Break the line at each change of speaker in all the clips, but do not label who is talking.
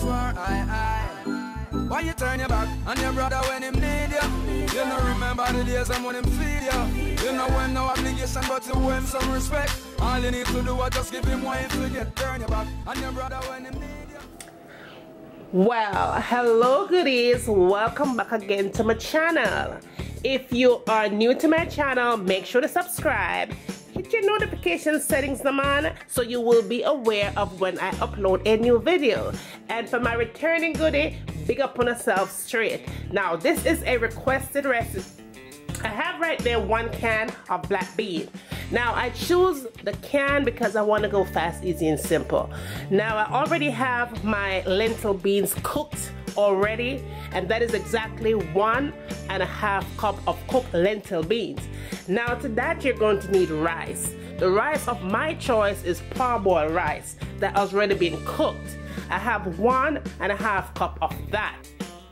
war. Why you turn your back on your brother when him need you? You don't remember the days when him feed you. You know when no obligation but you owe him some respect. All you need to do is just give him one to get turn your back on your brother when him need you.
Well, hello goodies, welcome back again to my channel. If you are new to my channel, make sure to subscribe. Hit your notification settings on so you will be aware of when I upload a new video. And for my returning goodie, big up on yourself straight. Now this is a requested recipe. I have right there 1 can of black bean. Now I choose the can because I want to go fast, easy and simple. Now I already have my lentil beans cooked already, and that is exactly 1.5 cup of cooked lentil beans. Now to that you're going to need rice. The rice of my choice is parboiled rice that has already been cooked. I have 1.5 cup of that.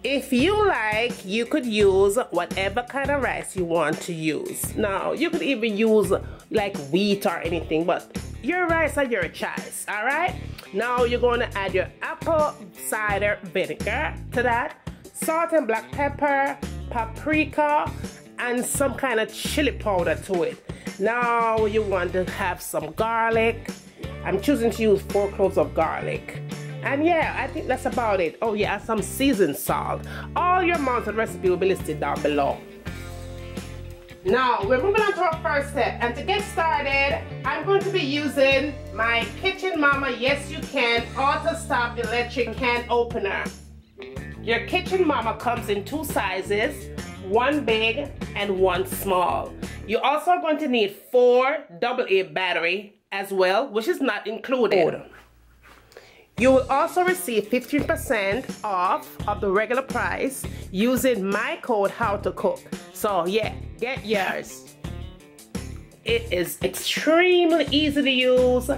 If you like, you could use whatever kind of rice you want to use. Now, you could even use like wheat or anything, but your rice are your choice, all right? Now, you're going to add your apple cider vinegar to that, salt and black pepper, paprika, and some kind of chili powder to it. Now, you want to have some garlic. I'm choosing to use 4 cloves of garlic. And yeah, I think that's about it. Oh yeah, some seasoned salt. All your mountain recipe will be listed down below. Now, we're moving on to our first step. And to get started, I'm going to be using my Kitchen Mama Yes You Can Auto Stop Electric Can Opener. Your Kitchen Mama comes in 2 sizes, 1 big and 1 small. You're also going to need 4 AA battery as well, which is not included. You will also receive 15% off of the regular price using my code HOWTOCOOK. So yeah, get yours. It is extremely easy to use,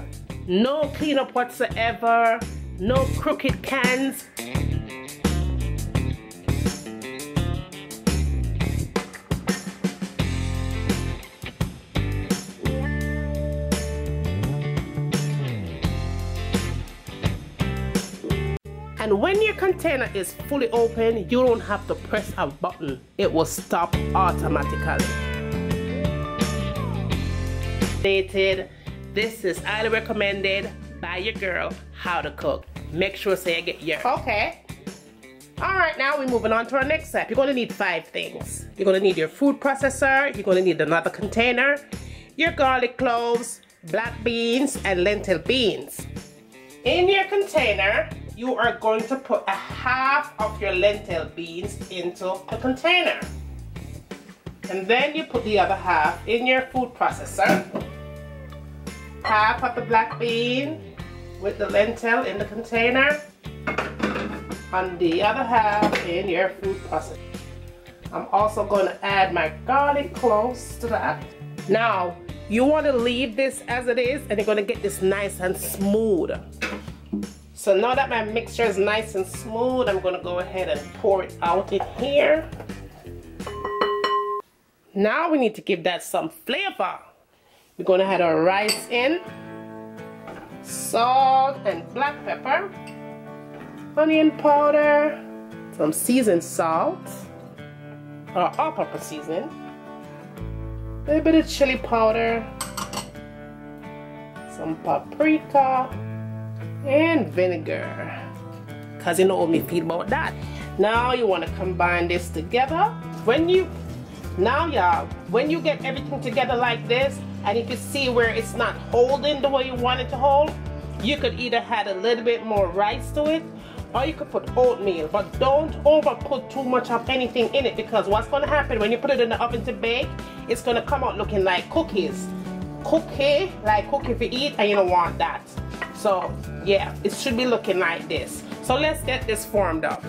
no cleanup whatsoever, no crooked cans. And when your container is fully open, you don't have to press a button. It will stop automatically. This is highly recommended by your girl, How to Cook. Make sure you get yours. Okay. Alright, now we're moving on to our next step. You're going to need 5 things. You're going to need your food processor. You're going to need another container, your garlic cloves, black beans, and lentil beans. In your container, you are going to put 1/2 of your lentil beans into the container. And then you put the other 1/2 in your food processor. 1/2 of the black bean with the lentil in the container. And the other 1/2 in your food processor. I'm also going to add my garlic cloves to that. Now, you want to leave this as it is, and you're going to get this nice and smooth. So now that my mixture is nice and smooth, I'm going to go ahead and pour it out in here. Now we need to give that some flavor. We're going to add our rice in, salt and black pepper, onion powder, some seasoned salt, or all-purpose seasoning, a little bit of chili powder, some paprika, and vinegar, because you know me feel about that. Now you want to combine this together. When you get everything together like this, and if you see where it's not holding the way you want it to hold, you could either add a little bit more rice to it, or you could put oatmeal. But don't over put too much of anything in it, because what's going to happen when you put it in the oven to bake, it's going to come out looking like cookies. Like cookie to eat, and you don't want that. So yeah, it should be looking like this. So let's get this formed up.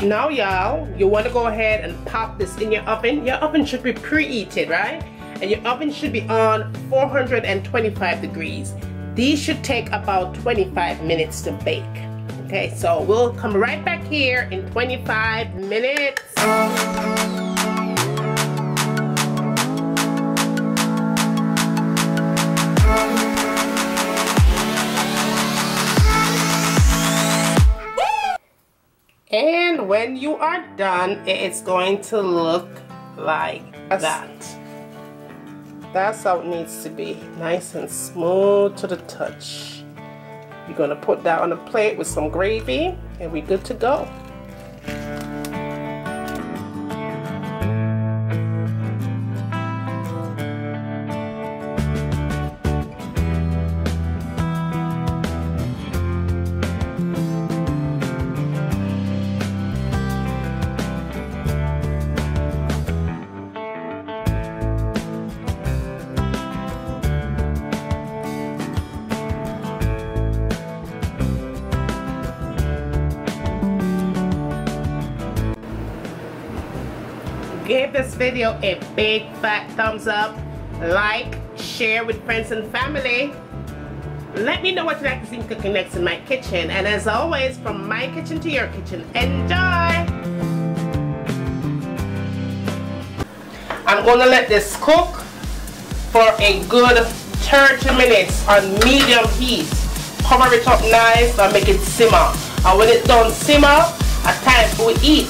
Now y'all, you want to go ahead and pop this in your oven. Your oven should be preheated, right? and your oven should be on 425 degrees. These should take about 25 minutes to bake. Okay, so we'll come right back here in 25 minutes. And when you are done, it's going to look like that. That's how it needs to be, nice and smooth to the touch. You're going to put that on a plate with some gravy, and we're good to go. Give this video a big fat thumbs up, like, share with friends and family. Let me know what you'd like to see me cooking next in my kitchen, and as always, from my kitchen to your kitchen, enjoy! I'm going to let this cook for a good 30 minutes on medium heat. Cover it up nice and make it simmer. And when it's done simmer, it's time for we eat.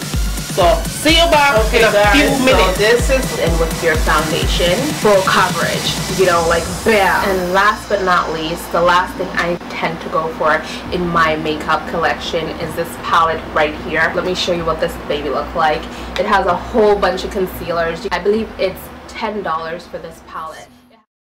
So, see you back in a few minutes.
So this is in with your foundation, full coverage, you know, like bam. And last but not least, the last thing I tend to go for in my makeup collection is this palette right here. Let me show you what this baby looks like. It has a whole bunch of concealers. I believe it's $10 for this palette.